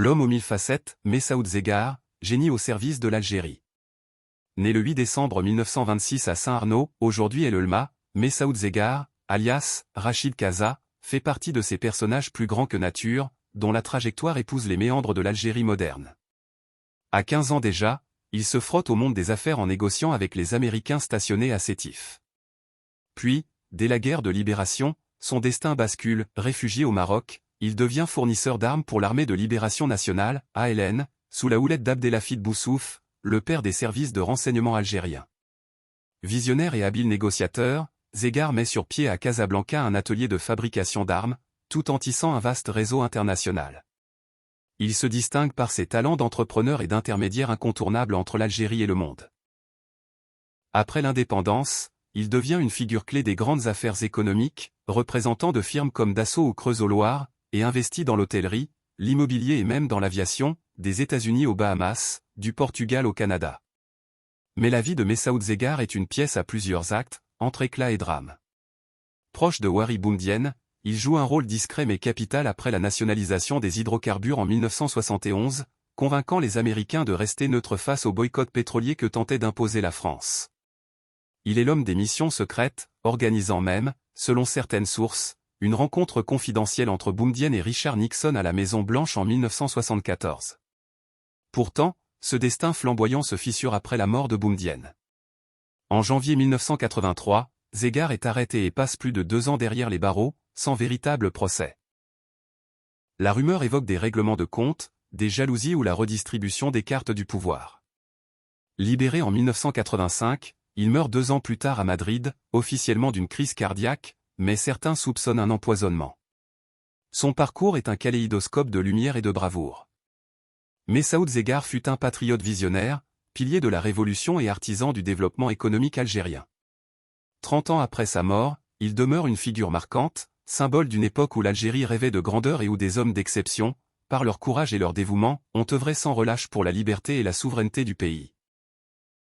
L'homme aux mille facettes, Messaoud Zeggar, génie au service de l'Algérie. Né le 8 décembre 1926 à Saint-Arnaud, aujourd'hui El Elma, Messaoud Zeggar, alias Rachid Kaza, fait partie de ces personnages plus grands que nature, dont la trajectoire épouse les méandres de l'Algérie moderne. À 15 ans déjà, il se frotte au monde des affaires en négociant avec les Américains stationnés à Sétif. Puis, dès la guerre de libération, son destin bascule, réfugié au Maroc, il devient fournisseur d'armes pour l'armée de libération nationale, ALN, sous la houlette d'Abdelhafid Boussouf, le père des services de renseignement algériens. Visionnaire et habile négociateur, Zeggar met sur pied à Casablanca un atelier de fabrication d'armes, tout en tissant un vaste réseau international. Il se distingue par ses talents d'entrepreneur et d'intermédiaire incontournable entre l'Algérie et le monde. Après l'indépendance, il devient une figure clé des grandes affaires économiques, représentant de firmes comme Dassault ou Creusot-Loire, et investi dans l'hôtellerie, l'immobilier et même dans l'aviation, des États-Unis aux Bahamas, du Portugal au Canada. Mais la vie de Messaoud Zeggar est une pièce à plusieurs actes, entre éclat et drame. Proche de Wari Boumedienne, il joue un rôle discret mais capital après la nationalisation des hydrocarbures en 1971, convainquant les Américains de rester neutres face au boycott pétrolier que tentait d'imposer la France. Il est l'homme des missions secrètes, organisant même, selon certaines sources, une rencontre confidentielle entre Boumedienne et Richard Nixon à la Maison-Blanche en 1974. Pourtant, ce destin flamboyant se fissure après la mort de Boumedienne. En janvier 1983, Zeggar est arrêté et passe plus de 2 ans derrière les barreaux, sans véritable procès. La rumeur évoque des règlements de compte, des jalousies ou la redistribution des cartes du pouvoir. Libéré en 1985, il meurt 2 ans plus tard à Madrid, officiellement d'une crise cardiaque, mais certains soupçonnent un empoisonnement. Son parcours est un kaléidoscope de lumière et de bravoure. Messaoud Zeggar fut un patriote visionnaire, pilier de la révolution et artisan du développement économique algérien. 30 ans après sa mort, il demeure une figure marquante, symbole d'une époque où l'Algérie rêvait de grandeur et où des hommes d'exception, par leur courage et leur dévouement, ont œuvré sans relâche pour la liberté et la souveraineté du pays.